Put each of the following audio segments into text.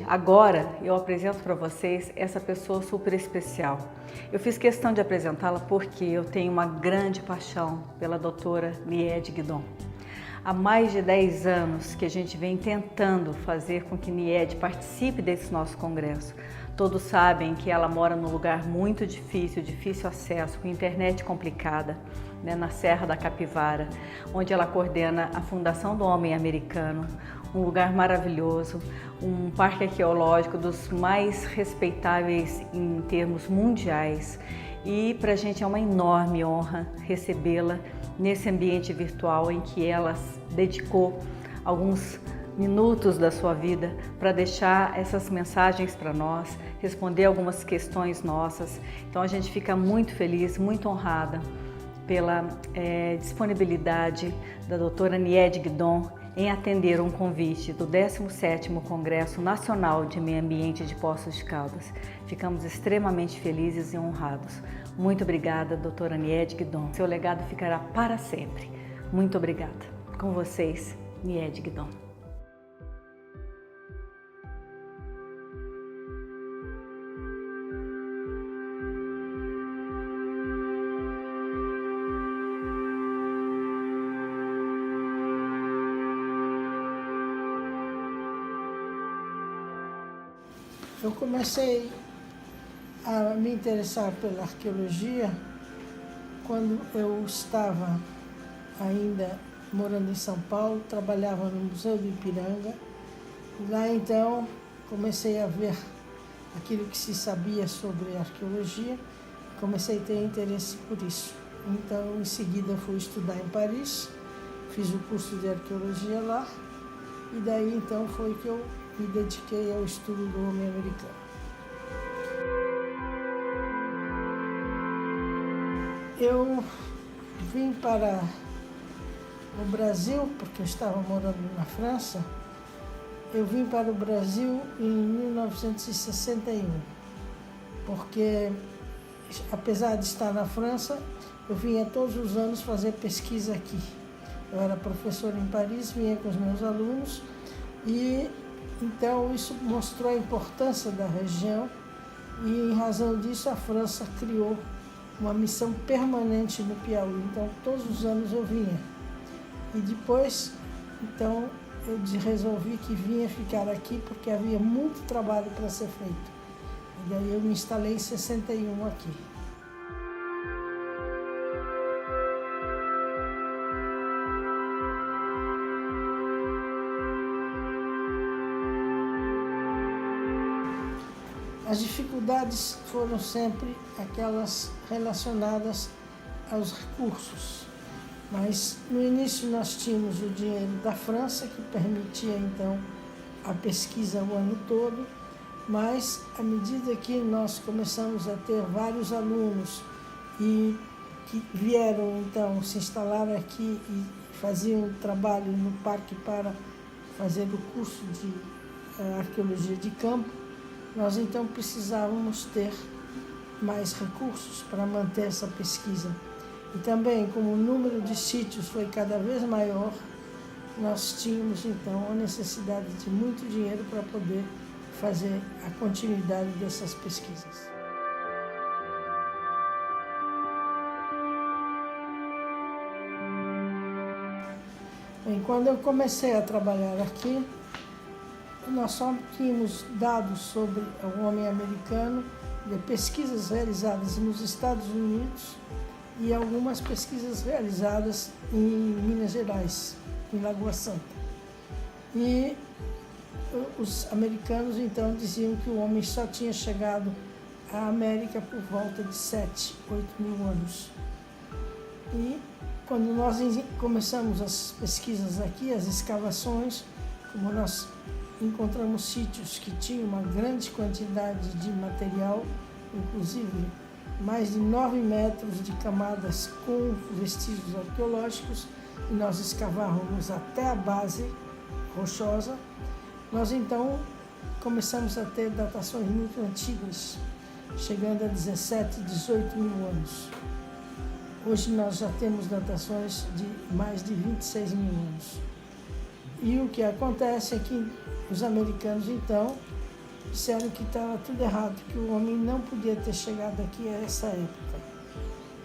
Agora eu apresento para vocês essa pessoa super especial. Eu fiz questão de apresentá-la porque eu tenho uma grande paixão pela doutora Niede Guidon. Há mais de 10 anos que a gente vem tentando fazer com que Niede participe desse nosso congresso. Todos sabem que ela mora num lugar muito difícil, difícil acesso, com internet complicada, na Serra da Capivara, onde ela coordena a Fundação do Homem Americano, um lugar maravilhoso, um parque arqueológico dos mais respeitáveis em termos mundiais. E para a gente é uma enorme honra recebê-la nesse ambiente virtual em que ela dedicou alguns minutos da sua vida para deixar essas mensagens para nós, responder algumas questões nossas. Então a gente fica muito feliz, muito honrada pela disponibilidade da doutora Niede Guidon em atender um convite do 17º Congresso Nacional de Meio Ambiente de Poços de Caldas. Ficamos extremamente felizes e honrados. Muito obrigada, doutora Niede Guidon. Seu legado ficará para sempre. Muito obrigada. Com vocês, Niede Guidon. Eu comecei a me interessar pela arqueologia quando eu estava ainda morando em São Paulo, trabalhava no Museu do Ipiranga. E lá então comecei a ver aquilo que se sabia sobre arqueologia, comecei a ter interesse por isso. Então em seguida fui estudar em Paris, fiz o curso de arqueologia lá e daí então foi que eu me dediquei ao estudo do homem americano. Eu vim para o Brasil, porque eu estava morando na França, eu vim para o Brasil em 1961, porque apesar de estar na França, eu vinha todos os anos fazer pesquisa aqui. Eu era professor em Paris, vinha com os meus alunos e então isso mostrou a importância da região e em razão disso a França criou uma missão permanente no Piauí. Então todos os anos eu vinha. E depois, então, eu resolvi que vinha ficar aqui porque havia muito trabalho para ser feito. E daí eu me instalei em 61 aqui. As dificuldades foram sempre aquelas relacionadas aos recursos, mas no início nós tínhamos o dinheiro da França, que permitia então a pesquisa o ano todo, mas à medida que nós começamos a ter vários alunos e que vieram então se instalar aqui e faziam trabalho no parque para fazer o curso de arqueologia de campo, nós então precisávamos ter mais recursos para manter essa pesquisa. E também, como o número de sítios foi cada vez maior, nós tínhamos então a necessidade de muito dinheiro para poder fazer a continuidade dessas pesquisas. Bem, quando eu comecei a trabalhar aqui, nós só tínhamos dados sobre o homem americano de pesquisas realizadas nos Estados Unidos e algumas pesquisas realizadas em Minas Gerais, em Lagoa Santa. E os americanos então diziam que o homem só tinha chegado à América por volta de 7, 8 mil anos. E quando nós começamos as pesquisas aqui, as escavações, como nós encontramos sítios que tinham uma grande quantidade de material, inclusive mais de 9 metros de camadas com vestígios arqueológicos, e nós escavávamos até a base rochosa, nós então começamos a ter datações muito antigas, chegando a 17, 18 mil anos. Hoje nós já temos datações de mais de 26 mil anos. E o que acontece é que Os americanos, então, disseram que estava tudo errado, que o homem não podia ter chegado aqui a essa época.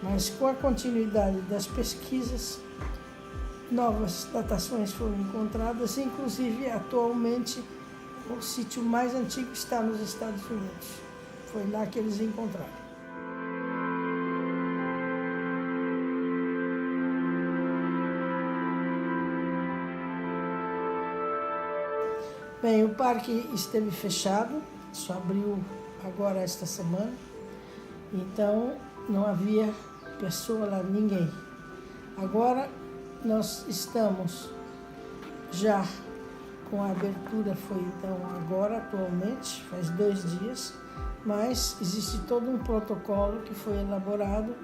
Mas com a continuidade das pesquisas, novas datações foram encontradas, inclusive atualmente o sítio mais antigo está nos Estados Unidos. Foi lá que eles encontraram. Bem, o parque esteve fechado, só abriu agora esta semana, então não havia pessoa lá, ninguém. Agora nós estamos já com a abertura, foi então agora atualmente, faz 2 dias, mas existe todo um protocolo que foi elaborado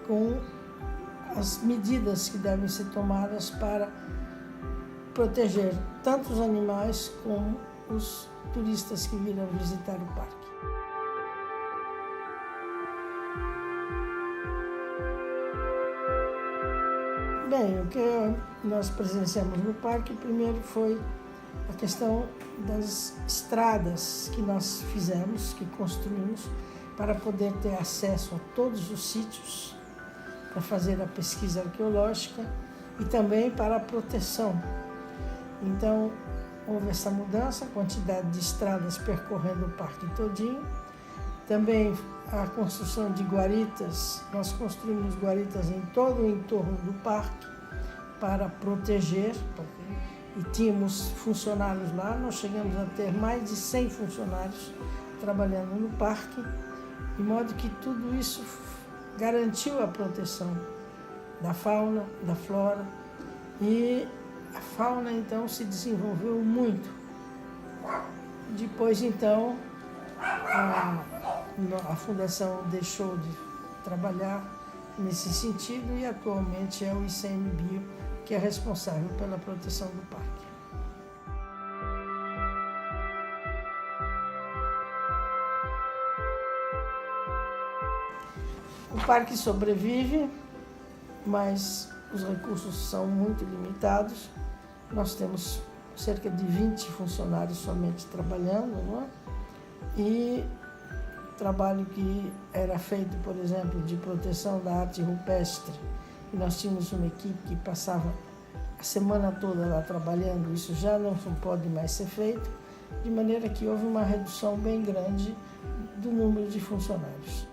com as medidas que devem ser tomadas para proteger tanto os animais como os turistas que virão visitar o parque. Bem, o que nós presenciamos no parque, primeiro foi a questão das estradas que nós fizemos, que construímos, para poder ter acesso a todos os sítios, para fazer a pesquisa arqueológica e também para a proteção. Então, houve essa mudança, a quantidade de estradas percorrendo o parque todinho. Também a construção de guaritas, nós construímos guaritas em todo o entorno do parque para proteger, e tínhamos funcionários lá, nós chegamos a ter mais de 100 funcionários trabalhando no parque, de modo que tudo isso garantiu a proteção da fauna, da flora, e a fauna, então, se desenvolveu muito. Depois, então, a Fundação deixou de trabalhar nesse sentido e atualmente é o ICMBio que é responsável pela proteção do parque. O parque sobrevive, mas os recursos são muito limitados. Nós temos cerca de 20 funcionários somente trabalhando, não é? E trabalho que era feito, por exemplo, de proteção da arte rupestre, e nós tínhamos uma equipe que passava a semana toda lá trabalhando, isso já não pode mais ser feito, de maneira que houve uma redução bem grande do número de funcionários.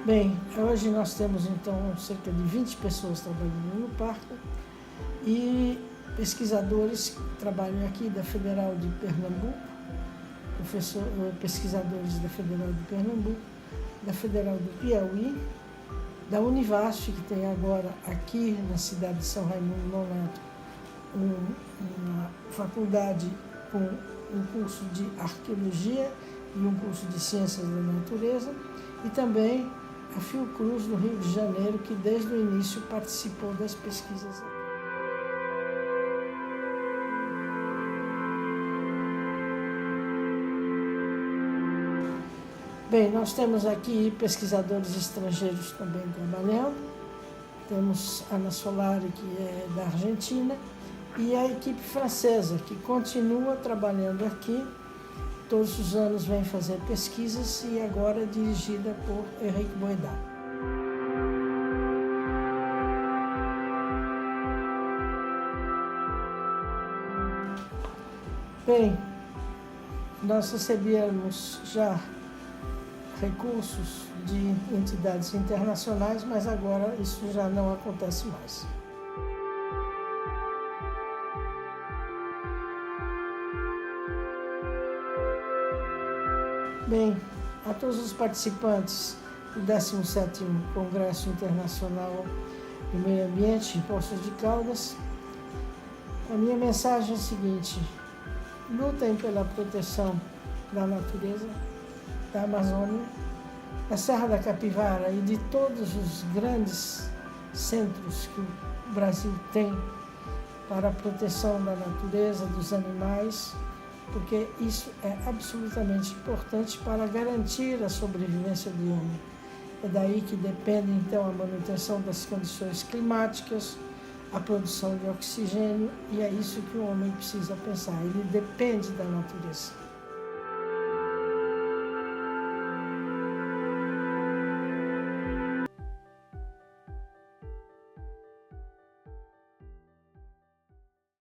Bem, hoje nós temos então cerca de 20 pessoas trabalhando no parque e pesquisadores que trabalham aqui da Federal de Pernambuco, pesquisadores da Federal de Pernambuco, da Federal do Piauí, da Univasf, que tem agora aqui na cidade de São Raimundo Nonato uma faculdade com um curso de arqueologia e um curso de ciências da natureza, e também a Fiocruz, no Rio de Janeiro, que desde o início participou das pesquisas. Bem, nós temos aqui pesquisadores estrangeiros também trabalhando. Temos Ana Solari, que é da Argentina, e a equipe francesa, que continua trabalhando aqui. Todos os anos vem fazer pesquisas e agora é dirigida por Henrique Boedá. Bem, nós recebemos já recursos de entidades internacionais, mas agora isso já não acontece mais. Bem, a todos os participantes do 17º Congresso Internacional do Meio Ambiente em Poços de Caldas, a minha mensagem é a seguinte: lutem pela proteção da natureza, da Amazônia, da Serra da Capivara e de todos os grandes centros que o Brasil tem para a proteção da natureza, dos animais, porque isso é absolutamente importante para garantir a sobrevivência do homem. É daí que depende, então, a manutenção das condições climáticas, a produção de oxigênio, e é isso que o homem precisa pensar. Ele depende da natureza.